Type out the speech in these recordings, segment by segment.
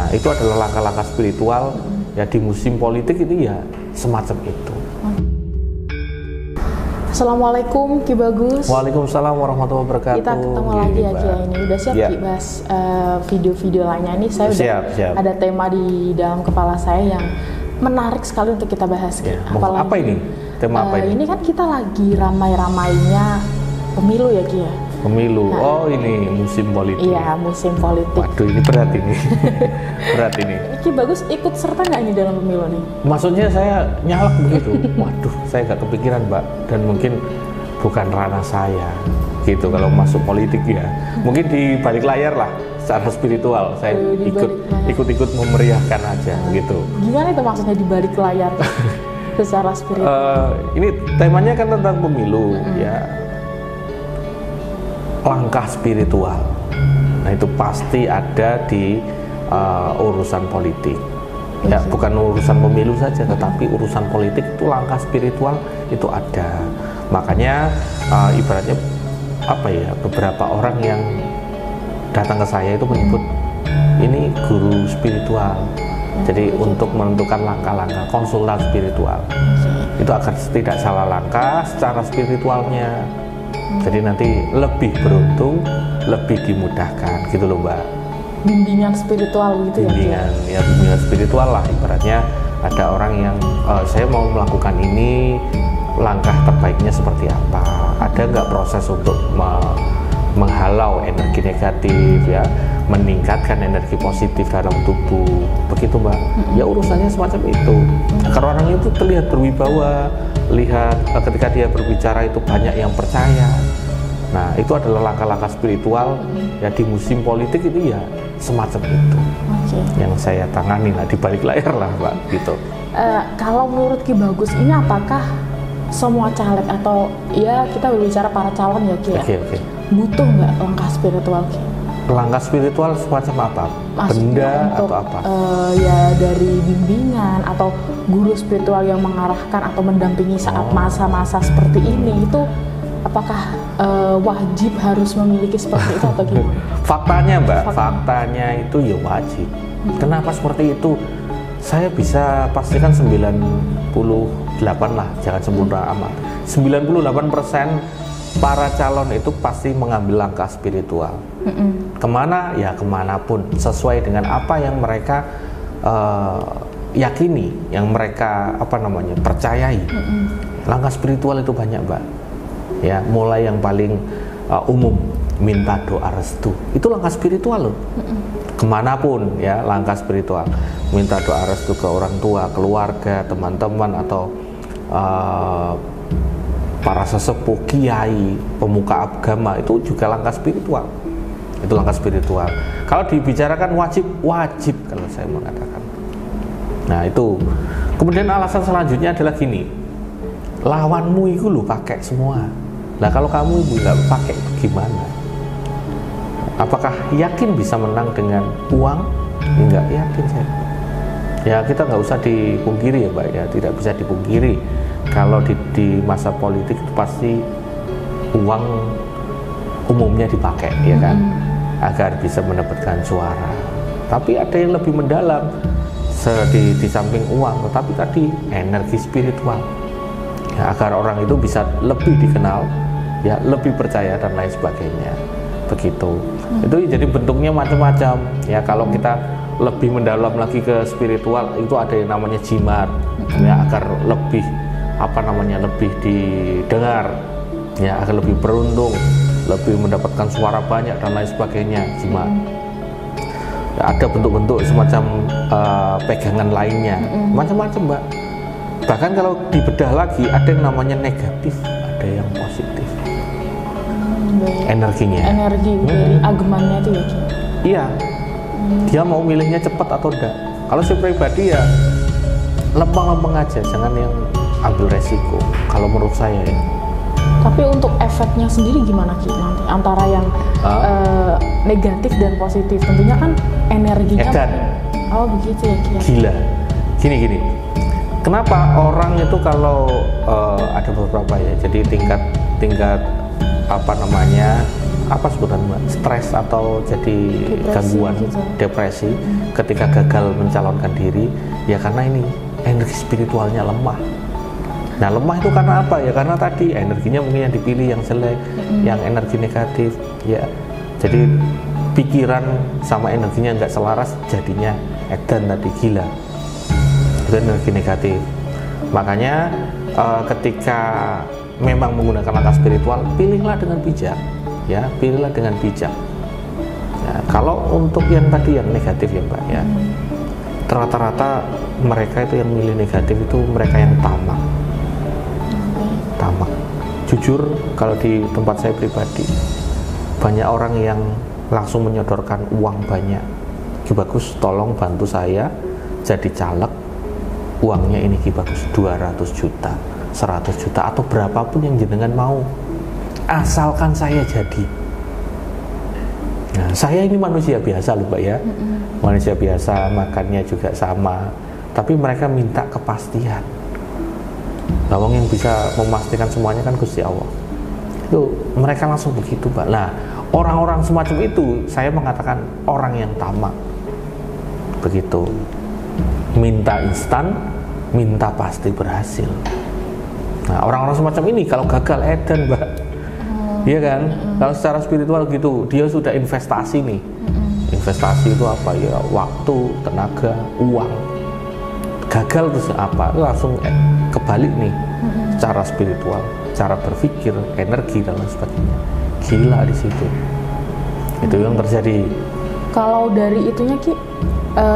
Nah, itu adalah langkah-langkah spiritual ya di musim politik itu ya semacam itu. Assalamualaikum Ki Bagus. Waalaikumsalam warahmatullahi wabarakatuh. Kita ketemu lagi ya Ki ini. Udah siap Ki bahas video-video lainnya nih. Saya siap. Ada tema di dalam kepala saya yang menarik sekali untuk kita bahas Ki. Apalagi, apa ini? Tema apa ini? Ini kan kita lagi ramai-ramainya pemilu ya Ki ya. Pemilu, ini musim politik. Iya, musim politik. Waduh, ini berat ini. Berat ini. Ki Bagus ikut serta nggak ini dalam pemilu nih? Maksudnya saya nyalak begitu. Waduh, saya nggak kepikiran Mbak. Dan mungkin bukan ranah saya gitu kalau masuk politik ya. Mungkin di balik layar lah, secara spiritual saya ikut memeriahkan aja gitu. Gimana itu maksudnya di balik layar? Secara spiritual. Ini temanya kan tentang pemilu ya. Langkah spiritual, nah itu pasti ada di urusan politik ya, bukan urusan pemilu saja, tetapi urusan politik itu langkah spiritual itu ada. Makanya ibaratnya apa ya, beberapa orang yang datang ke saya itu menyebut ini guru spiritual. Jadi untuk menentukan langkah-langkah, konsultan spiritual itu agar tidak salah langkah secara spiritualnya. Jadi nanti lebih beruntung, lebih dimudahkan gitu loh Mbak. Bimbingan spiritual gitu ya? Bimbingan spiritual lah, ibaratnya ada orang yang saya mau melakukan ini, langkah terbaiknya seperti apa, ada nggak proses untuk menghalau energi negatif ya, meningkatkan energi positif dalam tubuh, begitu Mbak. Ya urusannya semacam itu, agar orang itu terlihat berwibawa, lihat ketika dia berbicara itu banyak yang percaya. Nah, itu adalah langkah-langkah spiritual ya di musim politik itu ya semacam itu. Yang saya tangani lah di balik layar lah Mbak gitu. Kalau menurut Ki Bagus ini apakah semua caleg atau ya kita berbicara para calon ya Ki ya? Butuh nggak langkah spiritual Ki? Langkah spiritual semacam apa? Benda untuk, atau apa? Ya dari bimbingan atau guru spiritual yang mengarahkan atau mendampingi saat masa-masa seperti ini, itu apakah wajib harus memiliki seperti itu atau gimana? Faktanya Mbak, faktanya itu ya wajib. Kenapa seperti itu? Saya bisa pastikan 98 lah, jangan sempurna amat. 98% para calon itu pasti mengambil langkah spiritual. Kemana? Ya kemanapun, sesuai dengan apa yang mereka yakini, yang mereka percayai. Langkah spiritual itu banyak Mbak. Ya, mulai yang paling umum, minta doa restu, itu langkah spiritual loh. Kemanapun ya, langkah spiritual, minta doa restu ke orang tua, keluarga, teman-teman atau para sesepuh, kiai, pemuka agama, itu juga langkah spiritual. Itu langkah spiritual. Kalau dibicarakan wajib kalau saya mengatakan. Nah itu. Kemudian alasan selanjutnya adalah gini, lawanmu itu lu pakai semua. Nah kalau kamu nggak pakai itu gimana? Apakah yakin bisa menang dengan uang? Enggak yakin saya. Ya kita nggak usah dipungkiri ya Mbak ya, tidak bisa dipungkiri. Kalau di masa politik itu pasti uang umumnya dipakai ya kan, agar bisa mendapatkan suara. Tapi ada yang lebih mendalam di samping uang, tetapi tadi energi spiritual ya, agar orang itu bisa lebih dikenal ya, lebih percaya dan lain sebagainya, begitu. Itu jadi bentuknya macam-macam ya. Kalau kita lebih mendalam lagi ke spiritual, itu ada yang namanya jimat ya, agar lebih lebih didengar ya, agar lebih beruntung, lebih mendapatkan suara banyak dan lain sebagainya, jimat. Ya, ada bentuk-bentuk semacam pegangan lainnya, macam-macam Mbak. Bahkan kalau dibedah lagi, ada yang namanya negatif, ada yang positif. Energinya. Energi dari agemannya itu ya Ki? Iya. Dia mau milihnya cepat atau enggak. Kalau saya pribadi ya lempeng-lempeng aja, jangan yang ambil resiko. Kalau menurut saya ya. Tapi untuk efeknya sendiri gimana Ki nanti antara yang negatif dan positif? Tentunya kan energinya. Edan. Oh begitu ya Ki. Gila. Gini. Kenapa orang itu kalau ada beberapa ya, jadi tingkat apa sebutan Mbak, stres atau jadi Depresi gangguan gitu. depresi ketika gagal mencalonkan diri, ya karena ini energi spiritualnya lemah. Nah, lemah itu karena apa? Ya karena tadi energinya mungkin yang dipilih yang jelek, yang energi negatif, ya. Jadi pikiran sama energinya nggak selaras, jadinya edan tadi, gila. Itu energi negatif. Makanya ketika memang menggunakan langkah spiritual, pilihlah dengan bijak, ya, pilihlah dengan bijak. Ya, kalau untuk yang tadi yang negatif ya Mbak, ya, rata-rata mereka itu yang milih negatif itu mereka yang tamak. Tamak. Jujur kalau di tempat saya pribadi, banyak orang yang langsung menyodorkan uang banyak. Ki Bagus, tolong bantu saya jadi caleg. Uangnya ini Ki Bagus 200 juta, 100 juta atau berapapun yang jenengan mau, asalkan saya jadi. Nah, saya ini manusia biasa loh Mbak ya, manusia biasa, makannya juga sama, tapi mereka minta kepastian. Bawang yang bisa memastikan semuanya kan Gusti Allah. Itu mereka langsung begitu Mbak. Nah, orang-orang semacam itu saya mengatakan orang yang tamak. Begitu. Minta instan, minta pasti berhasil. Nah, orang-orang semacam ini kalau gagal edan Mbak. Iya kan? Kalau secara spiritual gitu, dia sudah investasi nih. Investasi itu apa ya? Waktu, tenaga, uang. Gagal terus apa? Langsung kebalik nih. Cara spiritual, cara berpikir, energi dan lain sebagainya. Gila di situ. Itu yang terjadi. Kalau dari itunya Ki,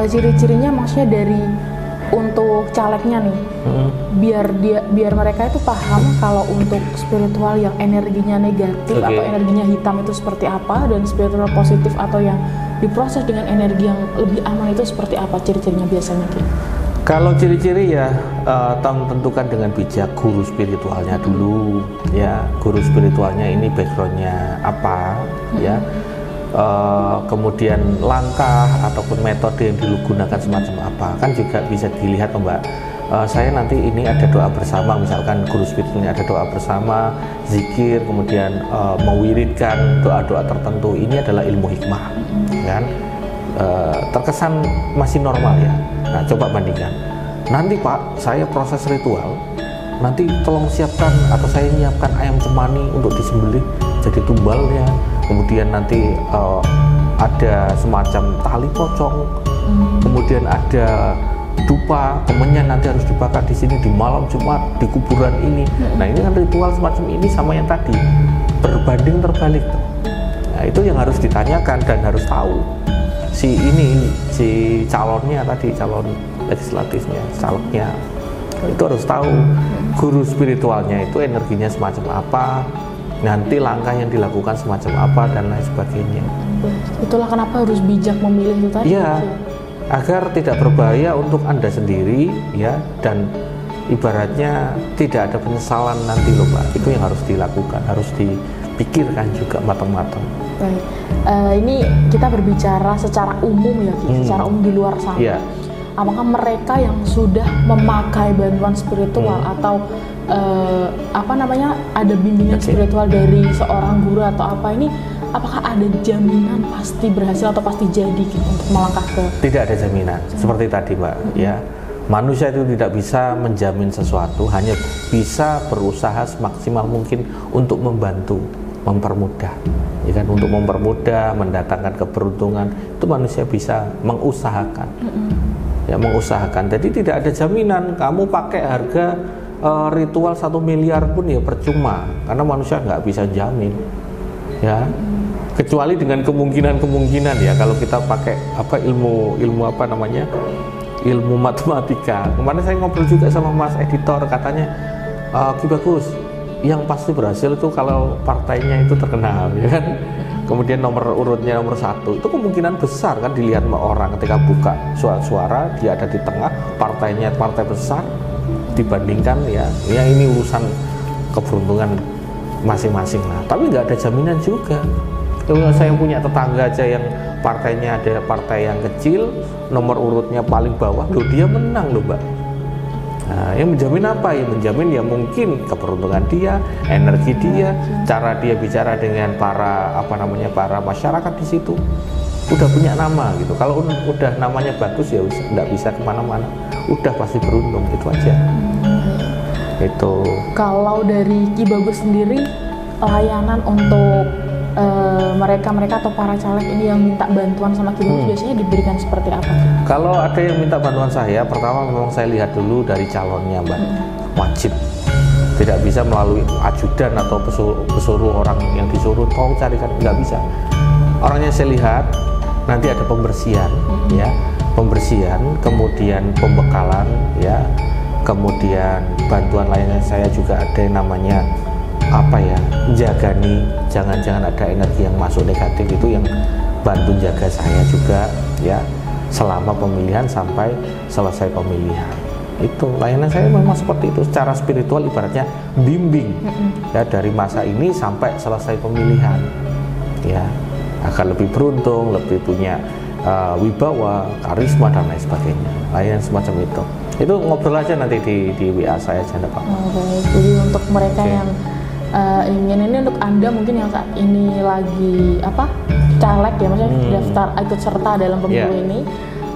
ciri-cirinya maksudnya dari untuk calegnya nih, biar mereka itu paham kalau untuk spiritual yang energinya negatif atau energinya hitam itu seperti apa, dan spiritual positif atau yang diproses dengan energi yang lebih aman itu seperti apa ciri-cirinya biasanya Ki? Kalau ciri-ciri ya tentukan dengan bijak guru spiritualnya dulu, ya, guru spiritualnya ini backgroundnya apa, ya. Kemudian langkah ataupun metode yang digunakan semacam apa kan juga bisa dilihat Mbak. Saya nanti ini ada doa bersama, misalkan guru spiritualnya ada doa bersama, zikir, kemudian mewiridkan doa-doa tertentu, ini adalah ilmu hikmah kan. Terkesan masih normal ya. Nah, coba bandingkan. Nanti Pak, saya proses ritual, nanti tolong siapkan atau saya nyiapkan ayam cemani untuk disembelih jadi tumbalnya. Kemudian nanti ada semacam tali pocong, kemudian ada dupa, kemenyan nanti harus dibakar di sini di malam Jumat di kuburan ini. Nah, ini kan ritual semacam ini sama yang tadi berbanding terbalik tuh. Nah, itu yang harus ditanyakan dan harus tahu si calonnya tadi, calon legislatifnya, calegnya itu harus tahu guru spiritualnya itu energinya semacam apa, nanti langkah yang dilakukan semacam apa dan lain sebagainya. Itulah kenapa harus bijak memilih itu tadi. Iya, agar tidak berbahaya untuk Anda sendiri ya, dan ibaratnya tidak ada penyesalan nanti loh Mbak. Itu yang harus dilakukan, harus dipikirkan juga matang-matang. Baik, ini kita berbicara secara umum ya Ki, secara umum di luar sana. Yeah. Apakah mereka yang sudah memakai bantuan spiritual atau ada bimbingan spiritual dari seorang guru atau apa ini, apakah ada jaminan pasti berhasil atau pasti jadi gitu, untuk melangkah ke? Tidak ada jaminan. Seperti tadi Mbak, ya, manusia itu tidak bisa menjamin sesuatu, hanya bisa berusaha semaksimal mungkin untuk membantu, mempermudah, ya kan, untuk mempermudah, mendatangkan keberuntungan. Itu manusia bisa mengusahakan. Ya, mengusahakan. Jadi tidak ada jaminan kamu pakai harga ritual 1 miliar pun ya percuma, karena manusia nggak bisa jamin, ya, kecuali dengan kemungkinan ya. Kalau kita pakai ilmu ilmu matematika. Kemarin saya ngobrol juga sama Mas editor, katanya Ki Bagus, yang pasti berhasil itu kalau partainya itu terkenal, ya kan. Kemudian nomor urutnya nomor 1, itu kemungkinan besar kan dilihat sama orang ketika buka suara dia ada di tengah, partainya partai besar, dibandingkan ya ini urusan keberuntungan masing-masing lah. Tapi nggak ada jaminan juga. Kalau saya punya tetangga aja yang partainya ada partai yang kecil, nomor urutnya paling bawah, loh dia menang loh Mbak. Nah, yang menjamin apa? Yang menjamin ya mungkin keberuntungan dia, energi dia, cara dia bicara dengan para para masyarakat di situ. Udah punya nama gitu. Kalau udah namanya bagus ya nggak bisa kemana-mana. Udah pasti beruntung, itu aja. Itu. Kalau dari Ki Bagus sendiri, layanan untuk mereka atau para caleg ini yang minta bantuan sama Ki Bagus biasanya diberikan seperti apa? Kalau ada yang minta bantuan saya, pertama memang saya lihat dulu dari calonnya, Mbak. Wajib. Tidak bisa melalui ajudan atau pesuruh orang yang disuruh tolong carikan, nggak bisa. Orangnya saya lihat, nanti ada pembersihan, ya, pembersihan, kemudian pembekalan, ya, kemudian bantuan lainnya saya juga ada yang namanya jaga nih, jangan-jangan ada energi yang masuk negatif, itu yang bantu jaga saya juga, ya, selama pemilihan sampai selesai pemilihan. Itu layanan saya memang seperti itu, secara spiritual ibaratnya bimbing, ya, dari masa ini sampai selesai pemilihan, ya, agar lebih beruntung, lebih punya wibawa, karisma dan lain sebagainya. Layanan semacam itu. Itu ngobrol aja nanti di WA saya aja, Pak. Baik. Jadi untuk mereka yang ingin, ini untuk Anda mungkin yang saat ini lagi caleg ya, maksudnya daftar ikut serta dalam pemilu ini,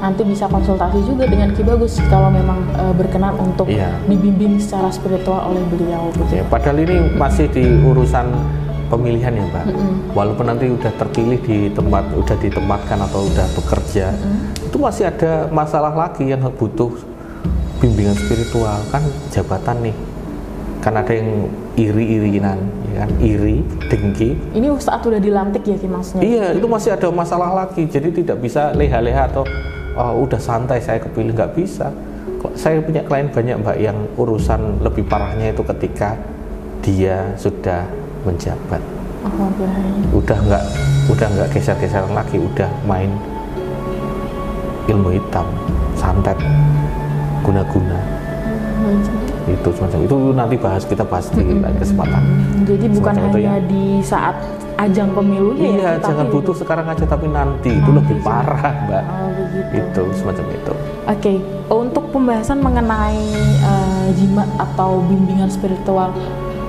nanti bisa konsultasi juga dengan Ki Bagus kalau memang berkenan untuk dibimbing secara spiritual oleh beliau. Ya, padahal ini masih di urusan pemilihan ya, Mbak. Walaupun nanti udah terpilih udah ditempatkan atau udah bekerja, itu masih ada masalah lagi yang butuh bimbingan spiritual, kan jabatan nih. Kan ada yang iri-irinan, ya kan, iri, dengki. Ini saat udah dilantik ya, Ki, maksudnya? Iya, itu masih ada masalah lagi. Jadi tidak bisa leha-leha atau udah santai saya kepilih, nggak bisa. Saya punya klien banyak, Mbak, yang urusan lebih parahnya itu ketika dia sudah menjabat. Udah nggak geser-geseran lagi, udah main ilmu hitam, santet, guna-guna. Itu semacam itu, nanti kita bahas di lain kesempatan. Jadi bukan semacam hanya di saat ajang pemilu ya? Iya, jangan butuh sekarang aja, tapi nanti itu lebih parah, Mbak. Begitu. Itu semacam itu. Oke, untuk pembahasan mengenai jimat atau bimbingan spiritual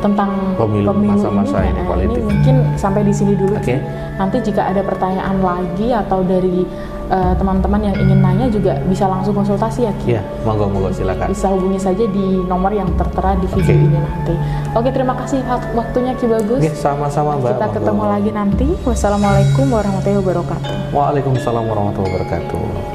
tentang pemilu masa-masa ini politik, ini mungkin sampai di sini dulu. Oke. Nanti jika ada pertanyaan lagi atau dari teman-teman yang ingin nanya juga bisa langsung konsultasi ya, Ki? Iya, monggo silakan. Bisa hubungi saja di nomor yang tertera di video ini nanti. Oke, terima kasih waktunya, Ki Bagus. Oke, sama-sama, Mbak. Kita ketemu lagi nanti. Wassalamualaikum warahmatullahi wabarakatuh. Waalaikumsalam warahmatullahi wabarakatuh.